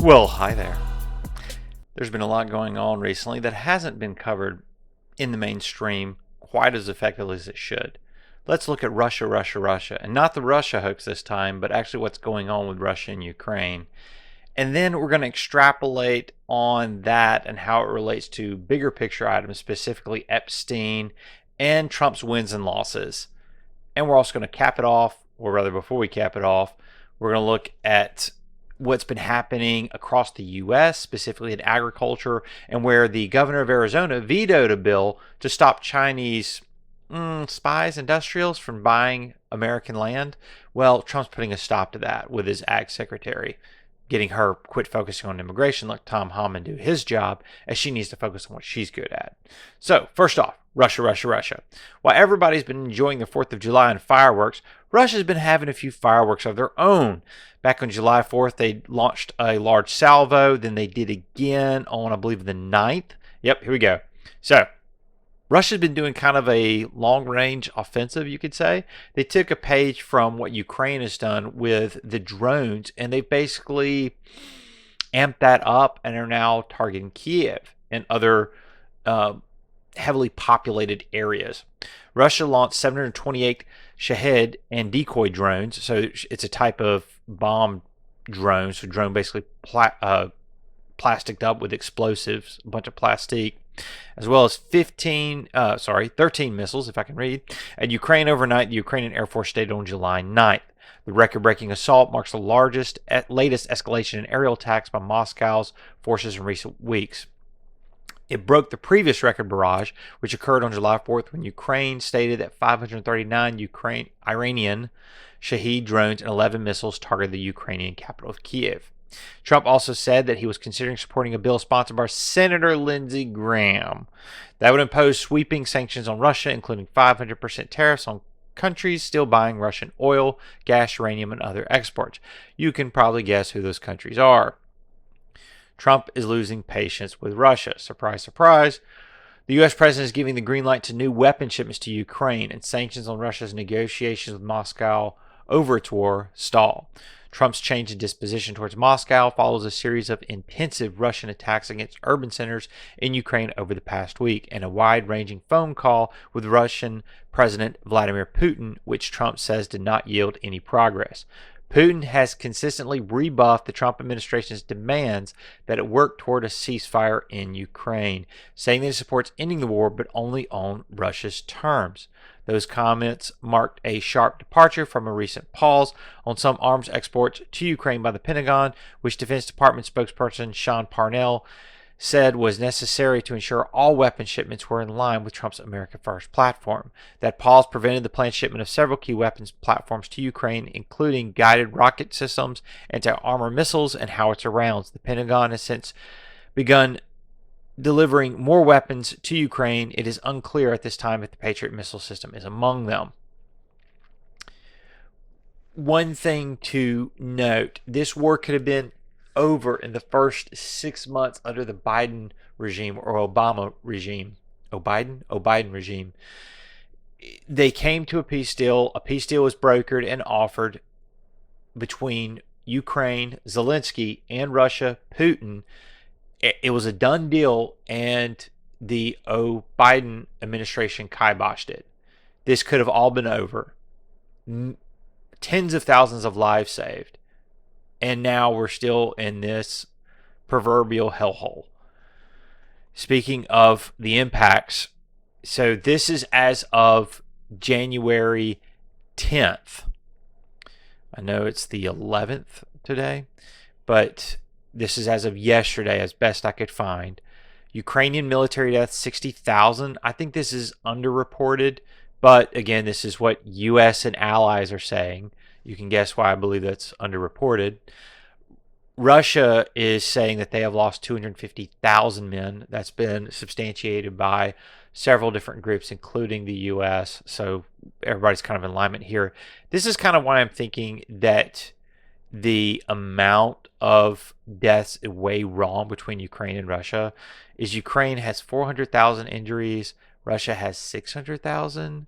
Well, hi there. There's been a lot going on recently that hasn't been covered in the mainstream quite as effectively as it should. Let's look at Russia, and not the Russia hoax this time, but actually what's going on with Russia and Ukraine. And then we're going to extrapolate on that and how it relates to bigger picture items, specifically Epstein and Trump's wins and losses. And we're also going to cap it off, or rather, before we cap it off, we're going to look at what's been happening across the U.S., specifically in agriculture, and where the governor of Arizona vetoed a bill to stop Chinese spies, industrials from buying American land. Well, Trump's putting a stop to that with his ag secretary, getting her quit focusing on immigration, let Tom Homan do his job, as she needs to focus on what she's good at. So, first off, Russia. While everybody's been enjoying the 4th of July and fireworks, Russia's been having a few fireworks of their own. Back on July 4th, they launched a large salvo. Then they did again on, I believe, the 9th. Yep, here we go. So, Russia's been doing kind of a long-range offensive, you could say. They took a page from what Ukraine has done with the drones, and they've basically amped that up and are now targeting Kiev and other heavily populated areas. Russia launched 728 Shahed and decoy drones. So it's a type of bomb drone. So drone basically plasticed up with explosives, a bunch of plastique, as well as 13 missiles, if I can read, at Ukraine overnight. The Ukrainian Air Force stated on July 9th. The record-breaking assault marks the latest escalation in aerial attacks by Moscow's forces in recent weeks. It broke the previous record barrage, which occurred on July 4th when Ukraine stated that 539 Iranian Shahed drones and 11 missiles targeted the Ukrainian capital of Kiev. Trump also said that he was considering supporting a bill sponsored by Senator Lindsey Graham that would impose sweeping sanctions on Russia, including 500% tariffs on countries still buying Russian oil, gas, uranium, and other exports. You can probably guess who those countries are. Trump is losing patience with Russia. Surprise, surprise. The U.S. president is giving the green light to new weapon shipments to Ukraine, and sanctions on Russia's negotiations with Moscow over its war stall. Trump's change in disposition towards Moscow follows a series of intensive Russian attacks against urban centers in Ukraine over the past week, and a wide-ranging phone call with Russian President Vladimir Putin, which Trump says did not yield any progress. Putin has consistently rebuffed the Trump administration's demands that it work toward a ceasefire in Ukraine, saying that it supports ending the war but only on Russia's terms. Those comments marked a sharp departure from a recent pause on some arms exports to Ukraine by the Pentagon, which Defense Department spokesperson Sean Parnell said was necessary to ensure all weapon shipments were in line with Trump's America First platform. That pause prevented the planned shipment of several key weapons platforms to Ukraine, including guided rocket systems, anti-armor missiles, and howitzer rounds. The Pentagon has since begun delivering more weapons to Ukraine. It is unclear at this time if the Patriot missile system is among them. One thing to note, this war could have been over in the first 6 months under the Biden regime or Obama regime. Biden regime. They came to a peace deal. A peace deal was brokered and offered between Ukraine, Zelensky, and Russia, Putin. It was a done deal, and the Biden administration kiboshed it. This could have all been over. Tens of thousands of lives saved. And now we're still in this proverbial hellhole. Speaking of the impacts, so this is as of January 10th. I know it's the 11th today, but this is as of yesterday, as best I could find. Ukrainian military deaths, 60,000. I think this is underreported, but again, this is what U.S. and allies are saying. You can guess why I believe that's underreported. Russia is saying that they have lost 250,000 men. That's been substantiated by several different groups, including the U.S. So everybody's kind of in alignment here. This is kind of why I'm thinking that the amount of deaths is way wrong between Ukraine and Russia. Is Ukraine has 400,000 injuries, Russia has 600,000.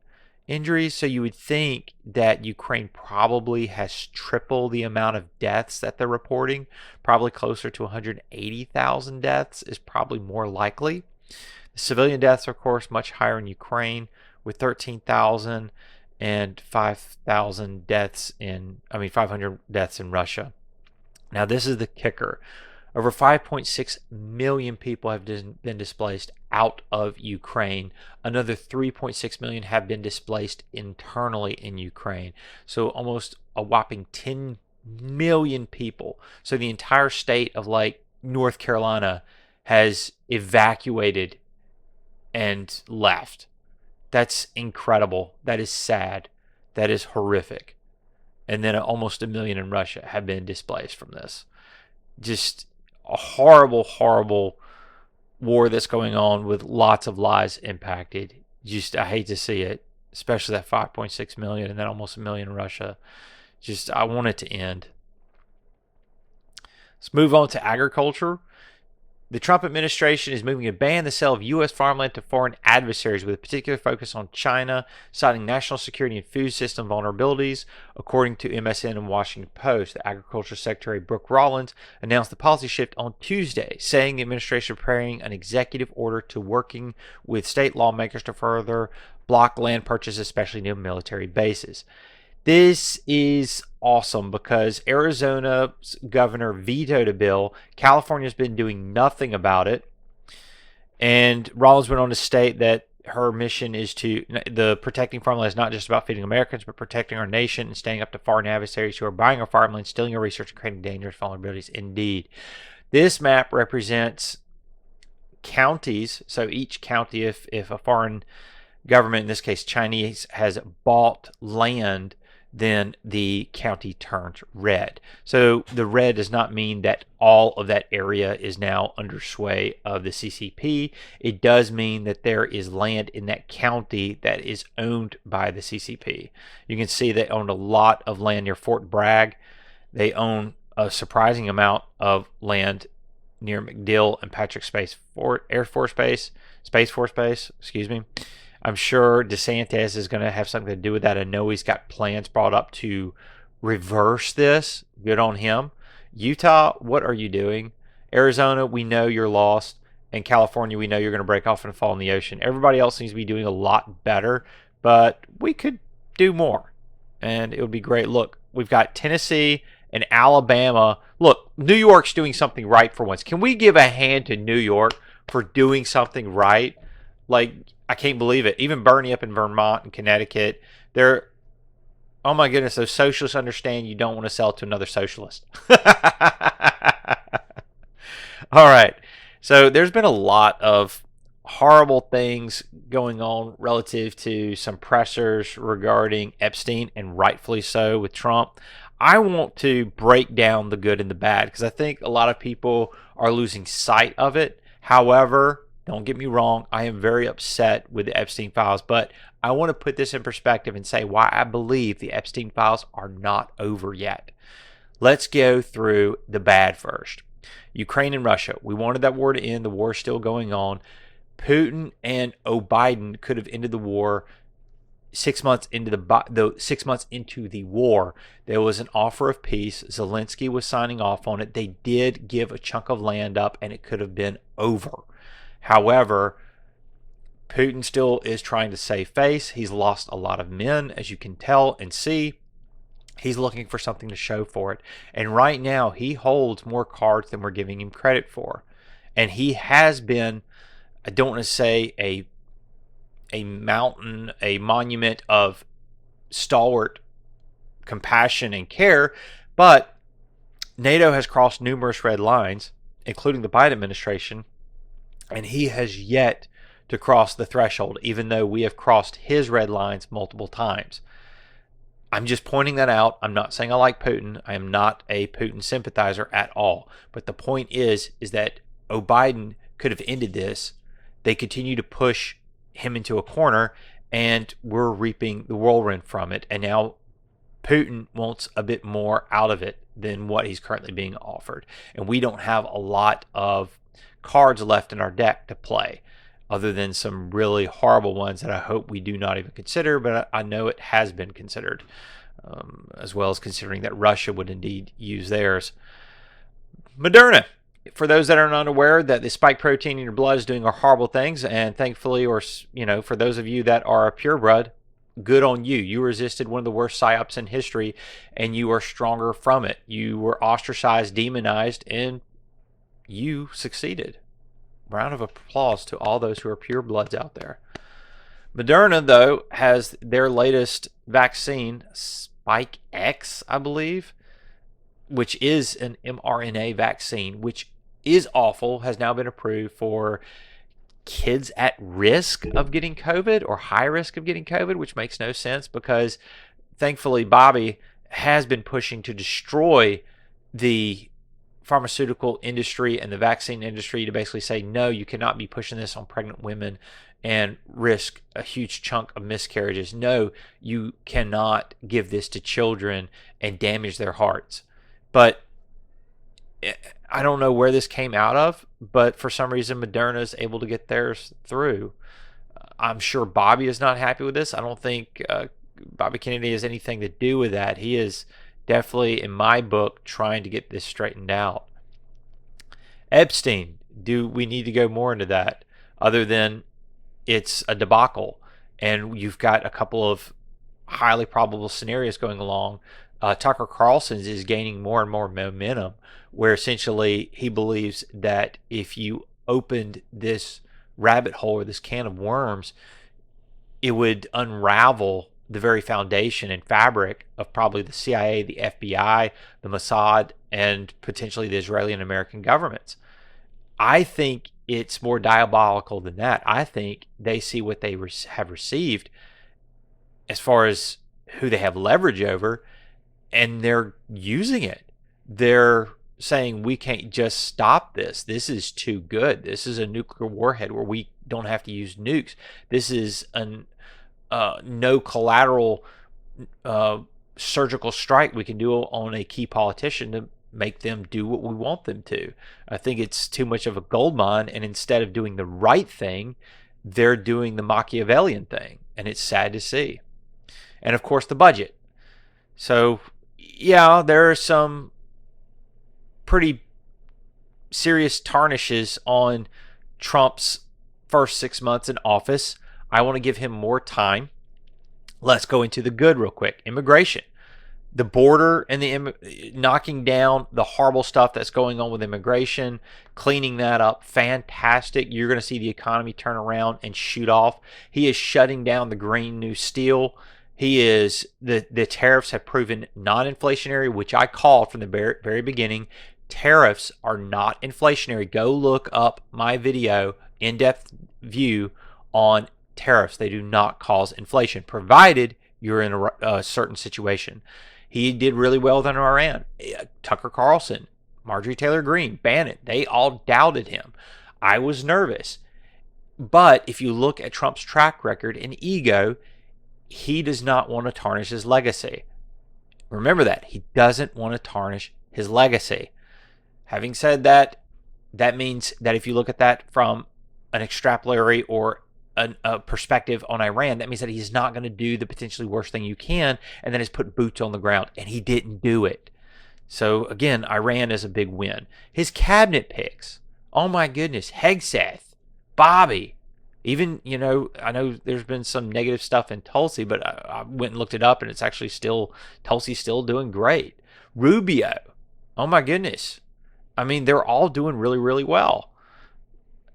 injuries. So you would think that Ukraine probably has triple the amount of deaths that they're reporting. Probably closer to 180,000 deaths is probably more likely. The civilian deaths are, of course, much higher in Ukraine, with 13,000 and 5,000 deaths 500 deaths in Russia. Now, this is the kicker. Over 5.6 million people have been displaced out of Ukraine. Another 3.6 million have been displaced internally in Ukraine. So almost a whopping 10 million people. So the entire state of like North Carolina has evacuated and left. That's incredible. That is sad. That is horrific. And then almost a million in Russia have been displaced from this. Just a horrible, horrible war that's going on with lots of lives impacted. Just, I hate to see it, especially that 5.6 million and then almost a million in Russia. Just, I want it to end. Let's move on to agriculture. The Trump administration is moving to ban the sale of U.S. farmland to foreign adversaries with a particular focus on China, citing national security and food system vulnerabilities. According to MSN and Washington Post, the Agriculture Secretary Brooke Rollins announced the policy shift on Tuesday, saying the administration is preparing an executive order to working with state lawmakers to further block land purchases, especially near military bases. This is awesome because Arizona's governor vetoed a bill. California's been doing nothing about it. And Rollins went on to state that her mission is the protecting farmland is not just about feeding Americans, but protecting our nation and standing up to foreign adversaries who are buying our farmland, stealing our research, and creating dangerous vulnerabilities. Indeed. This map represents counties. So each county, if a foreign government, in this case Chinese, has bought land, then the county turns red. So the red does not mean that all of that area is now under sway of the CCP. It does mean that there is land in that county that is owned by the CCP. You can see they own a lot of land near Fort Bragg. They own a surprising amount of land near MacDill and Patrick Space Force Base. I'm sure DeSantis is going to have something to do with that. I know he's got plans brought up to reverse this. Good on him. Utah, what are you doing? Arizona, we know you're lost. And California, we know you're going to break off and fall in the ocean. Everybody else seems to be doing a lot better, but we could do more. And it would be great. Look, we've got Tennessee and Alabama. Look, New York's doing something right for once. Can we give a hand to New York for doing something right? Like, I can't believe it. Even Bernie up in Vermont and Connecticut, they're, oh my goodness, those socialists understand you don't want to sell to another socialist. All right. So there's been a lot of horrible things going on relative to some pressers regarding Epstein, and rightfully so with Trump. I want to break down the good and the bad because I think a lot of people are losing sight of it. However, don't get me wrong, I am very upset with the Epstein files, but I want to put this in perspective and say why I believe the Epstein files are not over yet. Let's go through the bad first. Ukraine and Russia. We wanted that war to end. The war is still going on. Putin and Biden could have ended the war 6 months into the war. There was an offer of peace. Zelensky was signing off on it. They did give a chunk of land up, and it could have been over. However, Putin still is trying to save face. He's lost a lot of men, as you can tell and see. He's looking for something to show for it. And right now, he holds more cards than we're giving him credit for. And he has been, I don't want to say a monument of stalwart compassion and care, but NATO has crossed numerous red lines, including the Biden administration, and he has yet to cross the threshold, even though we have crossed his red lines multiple times. I'm just pointing that out. I'm not saying I like Putin. I am not a Putin sympathizer at all. But the point is that Biden could have ended this. They continue to push him into a corner, and we're reaping the whirlwind from it. And now Putin wants a bit more out of it than what he's currently being offered. And we don't have a lot of cards left in our deck to play. other than some really horrible ones that I hope we do not even consider, but I know it has been considered, as well as considering that Russia would indeed use theirs. Moderna. For those that are not aware, that the spike protein in your blood is doing horrible things, and thankfully, or for those of you that are purebred, good on you. You resisted one of the worst psyops in history, and you are stronger from it. You were ostracized, demonized, and you succeeded. Round of applause to all those who are purebloods out there. Moderna, though, has their latest vaccine, Spike X, I believe, which is an mRNA vaccine, which is awful, has now been approved for kids at risk of getting COVID or high risk of getting COVID, which makes no sense because thankfully Bobby has been pushing to destroy the pharmaceutical industry and the vaccine industry to basically say, no, you cannot be pushing this on pregnant women and risk a huge chunk of miscarriages. No, you cannot give this to children and damage their hearts. But I don't know where this came out of, but for some reason Moderna is able to get theirs through. I'm sure Bobby is not happy with this. I don't think Bobby Kennedy has anything to do with that. He is definitely, in my book, trying to get this straightened out. Epstein, do we need to go more into that other than it's a debacle and you've got a couple of highly probable scenarios going along? Tucker Carlson's is gaining more and more momentum, where essentially he believes that if you opened this rabbit hole or this can of worms, it would unravel the very foundation and fabric of probably the CIA, the FBI, the Mossad, and potentially the Israeli and American governments. I think it's more diabolical than that. I think they see what they have received as far as who they have leverage over, and they're using it. They're saying, we can't just stop this. This is too good. This is a nuclear warhead where we don't have to use nukes. This is no collateral surgical strike we can do on a key politician to make them do what we want them to. I think it's too much of a gold mine, and instead of doing the right thing, they're doing the Machiavellian thing, and it's sad to see. And of course, the budget. So yeah, there are some pretty serious tarnishes on Trump's first 6 months in office. I want to give him more time. Let's go into the good real quick. Immigration. The border and the knocking down the horrible stuff that's going on with immigration, cleaning that up. Fantastic. You're going to see the economy turn around and shoot off. He is shutting down the Green New Steel. The tariffs have proven non-inflationary, which I called from the very beginning. Tariffs are not inflationary. Go look up my video, in-depth view on tariffs. They do not cause inflation, provided you're in a certain situation. He did really well with Iran. Tucker Carlson, Marjorie Taylor Greene, Bannon, they all doubted him. I was nervous. But if you look at Trump's track record and ego, he does not want to tarnish his legacy. Remember that. He doesn't want to tarnish his legacy. Having said that, that means that if you look at that from an extrapolatory or a perspective on Iran, that means that he's not going to do the potentially worst thing you can, and then he's put boots on the ground, and he didn't do it. So again, Iran is a big win. His cabinet picks, oh my goodness, Hegseth, Bobby, even, I know there's been some negative stuff in Tulsi, but I went and looked it up, and it's actually Tulsi's still doing great. Rubio, oh my goodness. I mean, they're all doing really, really well.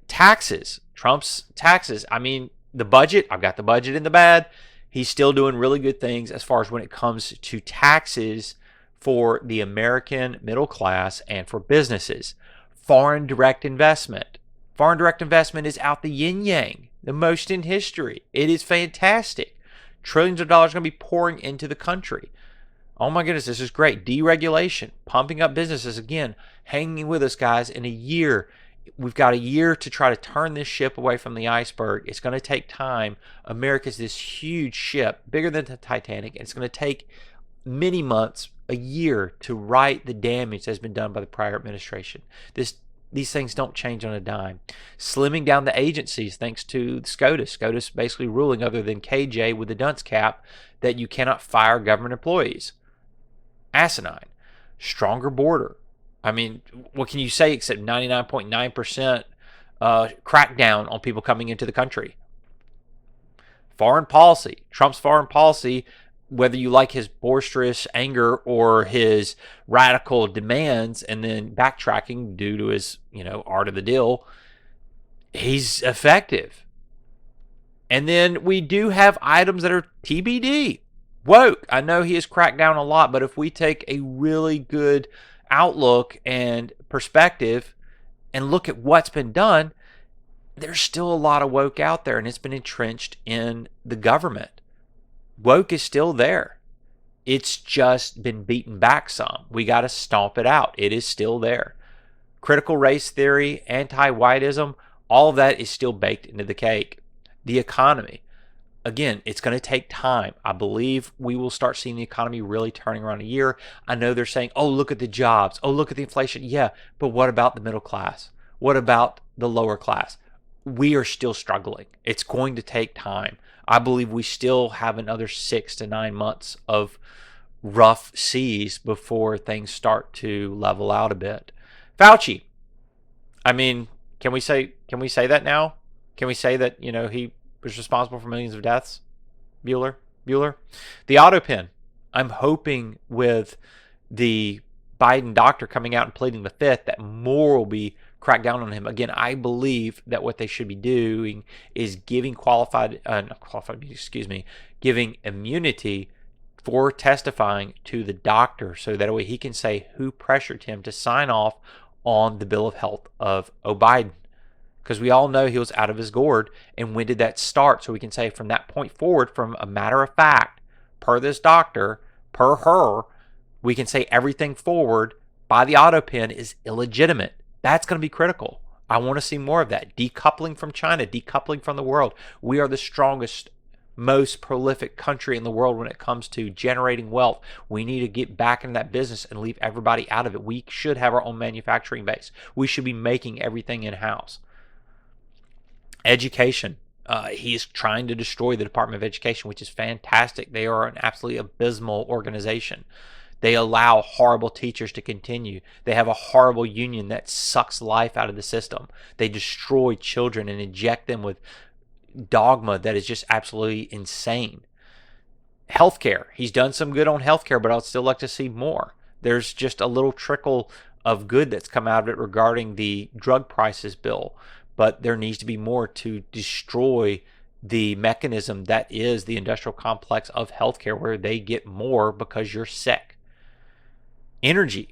Taxes, Trump's taxes. I mean, the budget, I've got the budget in the bad. He's still doing really good things as far as when it comes to taxes for the American middle class and for businesses. Foreign direct investment. Foreign direct investment is out the yin-yang, the most in history. It is fantastic. Trillions of dollars are going to be pouring into the country. Oh my goodness, this is great. Deregulation, pumping up businesses again, hanging with us, guys. In a year, we've got a year to try to turn this ship away from the iceberg. It's going to take time. America's this huge ship, bigger than the Titanic, and it's going to take many months, a year, to right the damage that's been done by the prior administration. This these things don't change on a dime. Slimming down the agencies thanks to SCOTUS. SCOTUS basically ruling, other than KJ with the dunce cap, that you cannot fire government employees. Asinine. Stronger border. I mean, what can you say except 99.9% crackdown on people coming into the country? Foreign policy. Trump's foreign policy, whether you like his boisterous anger or his radical demands and then backtracking due to his, art of the deal, he's effective. And then we do have items that are TBD. Woke. I know he has cracked down a lot, but if we take a really good outlook and perspective and look at what's been done, there's still a lot of woke out there, and it's been entrenched in the government. Woke is still there. It's just been beaten back some. We got to stomp it out. It is still there. Critical race theory, anti-whiteism, all of that is still baked into the cake. The economy. Again, it's going to take time. I believe we will start seeing the economy really turning around a year. I know they're saying, oh, look at the jobs. Oh, look at the inflation. Yeah, but what about the middle class? What about the lower class? We are still struggling. It's going to take time. I believe we still have another 6 to 9 months of rough seas before things start to level out a bit. Fauci. I mean, can we say that now? Can we say that, he was responsible for millions of deaths? Bueller? The auto pen. I'm hoping with the Biden doctor coming out and pleading the fifth that more will be cracked down on him. Again, I believe that what they should be doing is giving giving immunity for testifying to the doctor, so that way he can say who pressured him to sign off on the bill of health of Biden. Because we all know he was out of his gourd. And when did that start? So we can say from that point forward, from a matter of fact, per this doctor, per her, we can say everything forward by the auto pen is illegitimate. That's going to be critical. I want to see more of that. Decoupling from China, decoupling from the world. We are the strongest, most prolific country in the world when it comes to generating wealth. We need to get back in that business and leave everybody out of it. We should have our own manufacturing base. We should be making everything in-house. Education. He is trying to destroy the Department of Education, which is fantastic. They are an absolutely abysmal organization. They allow horrible teachers to continue. They have a horrible union that sucks life out of the system. They destroy children and inject them with dogma that is just absolutely insane. Healthcare. He's done some good on healthcare, but I'd still like to see more. There's just a little trickle of good that's come out of it regarding the drug prices bill, but there needs to be more to destroy the mechanism that is the industrial complex of healthcare, where they get more because you're sick. Energy.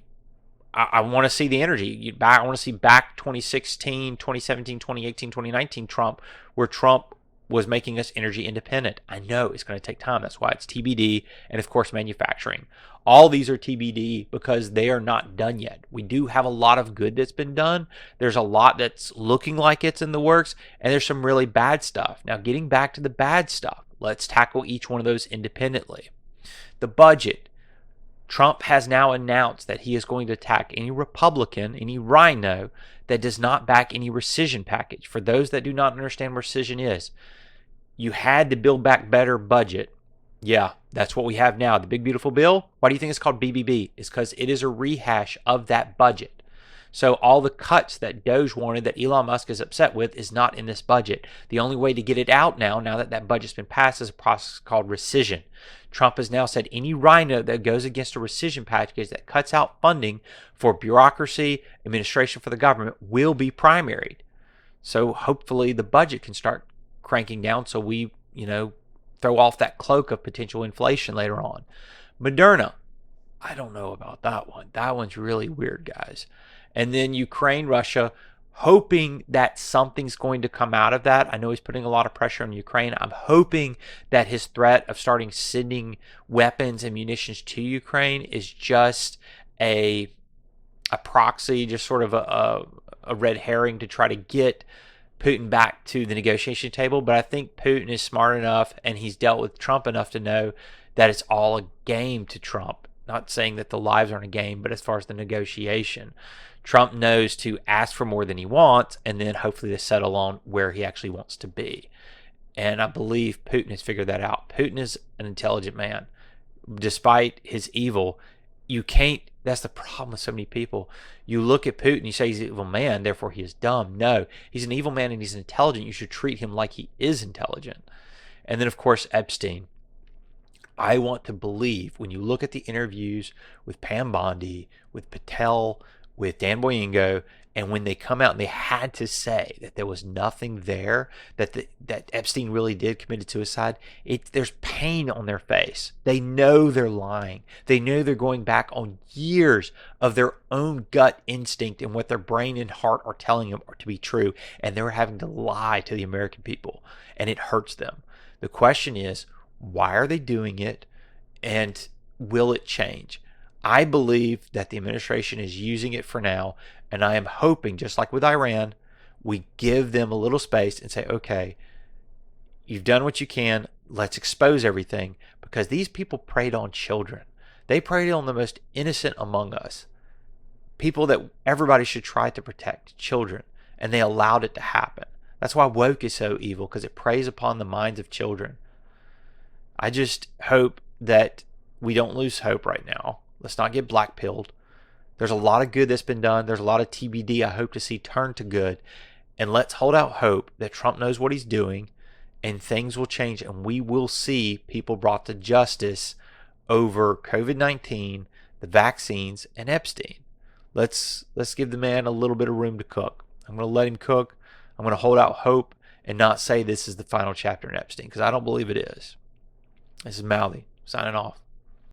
I want to see the energy. I want to see back 2016, 2017, 2018, 2019 Trump, where Trump was making us energy independent. I know it's going to take time. That's why it's TBD, and of course manufacturing. All these are TBD because they are not done yet. We do have a lot of good that's been done. There's a lot that's looking like it's in the works, and there's some really bad stuff. Now, getting back to the bad stuff, let's tackle each one of those independently. The budget. Trump has now announced that he is going to attack any Republican, any rhino, that does not back any rescission package. For those that do not understand what rescission is, you had the Build Back Better budget. Yeah, that's what we have now. The Big Beautiful Bill. Why do you think it's called BBB? It's because it is a rehash of that budget. So all the cuts that Doge wanted, that Elon Musk is upset with, is not in this budget. The only way to get it out now that that budget's been passed, is a process called rescission. Trump has now said any rhino that goes against a rescission package that cuts out funding for bureaucracy, administration for the government, will be primaried. So hopefully the budget can start cranking down, so we, throw off that cloak of potential inflation later on. Moderna. I don't know about that one. That one's really weird, guys. And then Ukraine, Russia, hoping that something's going to come out of that. I know he's putting a lot of pressure on Ukraine. I'm hoping that his threat of starting sending weapons and munitions to Ukraine is just a proxy, just sort of a red herring to try to get Putin back to the negotiation table. But I think Putin is smart enough, and he's dealt with Trump enough to know that it's all a game to Trump. Not saying that the lives aren't a game, but as far as the negotiation, Trump knows to ask for more than he wants and then hopefully to settle on where he actually wants to be. And I believe Putin has figured that out. Putin is an intelligent man. Despite his evil, you can't, that's the problem with so many people. You look at Putin, you say he's an evil man, therefore he is dumb. No, he's an evil man and he's intelligent. You should treat him like he is intelligent. And then, of course, Epstein. I want to believe when you look at the interviews with Pam Bondi, with Patel, with Dan Boyingo, and when they come out and they had to say that there was nothing there, that Epstein really did committed suicide, there's pain on their face. They know they're lying. They know they're going back on years of their own gut instinct and what their brain and heart are telling them to be true, and they're having to lie to the American people, and it hurts them. The question is, why are they doing it, and will it change? I believe that the administration is using it for now, and I am hoping, just like with Iran, we give them a little space and say, okay, you've done what you can. Let's expose everything, because these people preyed on children. They preyed on the most innocent among us, people that everybody should try to protect, children, and they allowed it to happen. That's why woke is so evil, because it preys upon the minds of children. I just hope that we don't lose hope right now. Let's not get black-pilled. There's a lot of good that's been done. There's a lot of TBD I hope to see turn to good. And let's hold out hope that Trump knows what he's doing and things will change and we will see people brought to justice over COVID-19, the vaccines, and Epstein. Let's give the man a little bit of room to cook. I'm going to let him cook. I'm going to hold out hope and not say this is the final chapter in Epstein, because I don't believe it is. This is Mouthy, signing off.